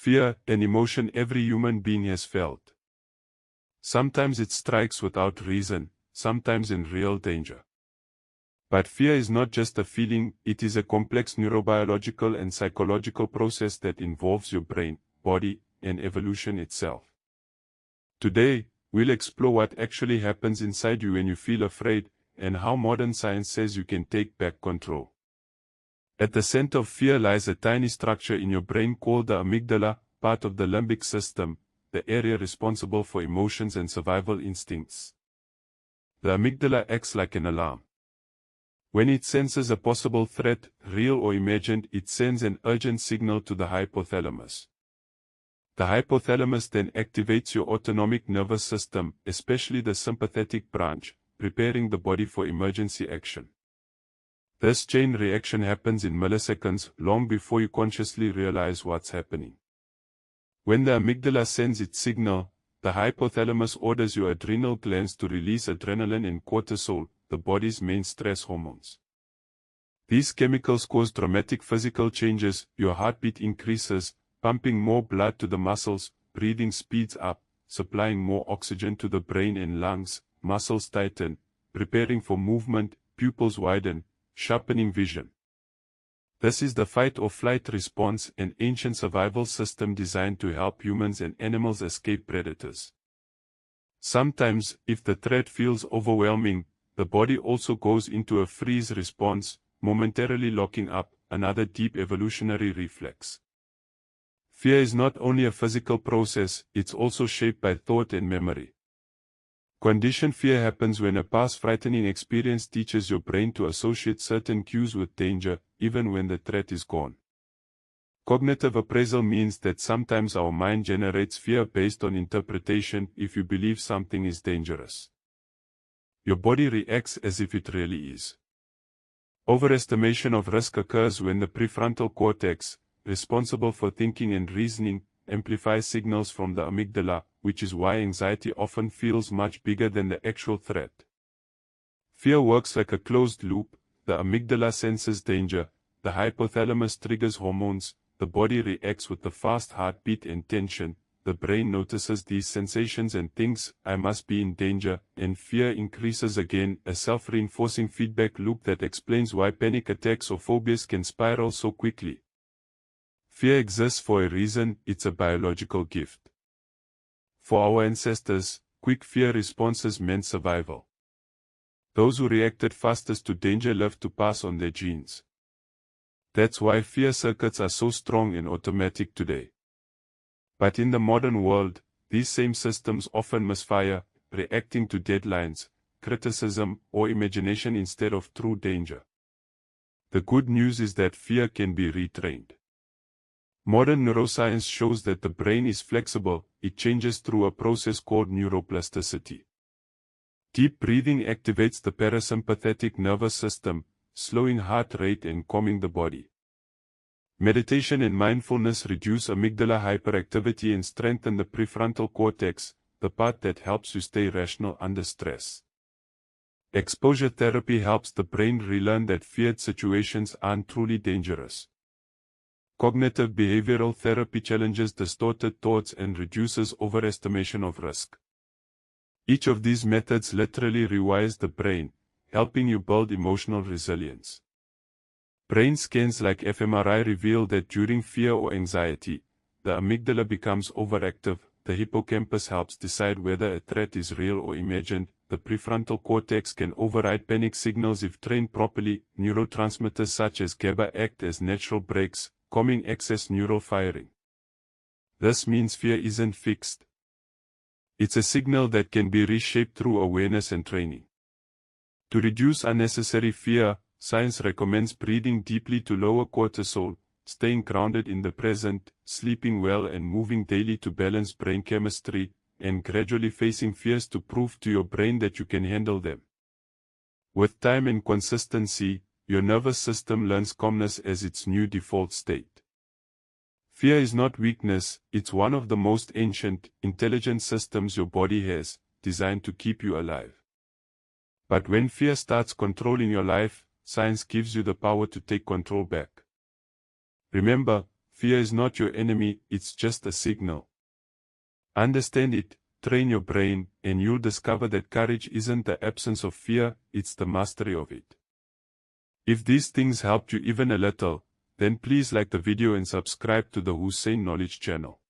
Fear, an emotion every human being has felt. Sometimes it strikes without reason, sometimes in real danger. But fear is not just a feeling, it is a complex neurobiological and psychological process that involves your brain, body, and evolution itself. Today, we'll explore what actually happens inside you when you feel afraid, and how modern science says you can take back control. At the center of fear lies a tiny structure in your brain called the amygdala, part of the limbic system, the area responsible for emotions and survival instincts. The amygdala acts like an alarm. When it senses a possible threat, real or imagined, it sends an urgent signal to the hypothalamus. The hypothalamus then activates your autonomic nervous system, especially the sympathetic branch, preparing the body for emergency action. This chain reaction happens in milliseconds, long before you consciously realize what's happening. When the amygdala sends its signal, the hypothalamus orders your adrenal glands to release adrenaline and cortisol, the body's main stress hormones. These chemicals cause dramatic physical changes. Your heartbeat increases, pumping more blood to the muscles, breathing speeds up, supplying more oxygen to the brain and lungs, muscles tighten, preparing for movement, pupils widen, sharpening vision. This is the fight or flight response, an ancient survival system designed to help humans and animals escape predators. Sometimes, if the threat feels overwhelming, the body also goes into a freeze response, momentarily locking up, another deep evolutionary reflex. Fear is not only a physical process, it's also shaped by thought and memory. Conditioned fear happens when a past frightening experience teaches your brain to associate certain cues with danger, even when the threat is gone. Cognitive appraisal means that sometimes our mind generates fear based on interpretation. If you believe something is dangerous, your body reacts as if it really is. Overestimation of risk occurs when the prefrontal cortex, responsible for thinking and reasoning, amplifies signals from the amygdala, which is why anxiety often feels much bigger than the actual threat. Fear works like a closed loop. The amygdala senses danger, the hypothalamus triggers hormones, the body reacts with a fast heartbeat and tension, the brain notices these sensations and thinks, I must be in danger, and fear increases again, a self-reinforcing feedback loop that explains why panic attacks or phobias can spiral so quickly. Fear exists for a reason, it's a biological gift. For our ancestors, quick fear responses meant survival. Those who reacted fastest to danger lived to pass on their genes. That's why fear circuits are so strong and automatic today. But in the modern world, these same systems often misfire, reacting to deadlines, criticism, or imagination instead of true danger. The good news is that fear can be retrained. Modern neuroscience shows that the brain is flexible. It changes through a process called neuroplasticity. Deep breathing activates the parasympathetic nervous system, slowing heart rate and calming the body. Meditation and mindfulness reduce amygdala hyperactivity and strengthen the prefrontal cortex, the part that helps you stay rational under stress. Exposure therapy helps the brain relearn that feared situations aren't truly dangerous. Cognitive behavioral therapy challenges distorted thoughts and reduces overestimation of risk. Each of these methods literally rewires the brain, helping you build emotional resilience. Brain scans like fMRI reveal that during fear or anxiety, the amygdala becomes overactive, the hippocampus helps decide whether a threat is real or imagined, the prefrontal cortex can override panic signals if trained properly, neurotransmitters such as GABA act as natural brakes, calming excess neural firing. This means fear isn't fixed. It's a signal that can be reshaped through awareness and training. To reduce unnecessary fear, science recommends breathing deeply to lower cortisol, staying grounded in the present, sleeping well and moving daily to balance brain chemistry, and gradually facing fears to prove to your brain that you can handle them. With time and consistency, your nervous system learns calmness as its new default state. Fear is not weakness, it's one of the most ancient, intelligent systems your body has, designed to keep you alive. But when fear starts controlling your life, science gives you the power to take control back. Remember, Fear is not your enemy, it's just a signal. Understand it, train your brain, and you'll discover that courage isn't the absence of fear, it's the mastery of it. If these things helped you even a little, then please like the video and subscribe to the Hussein Knowledge channel.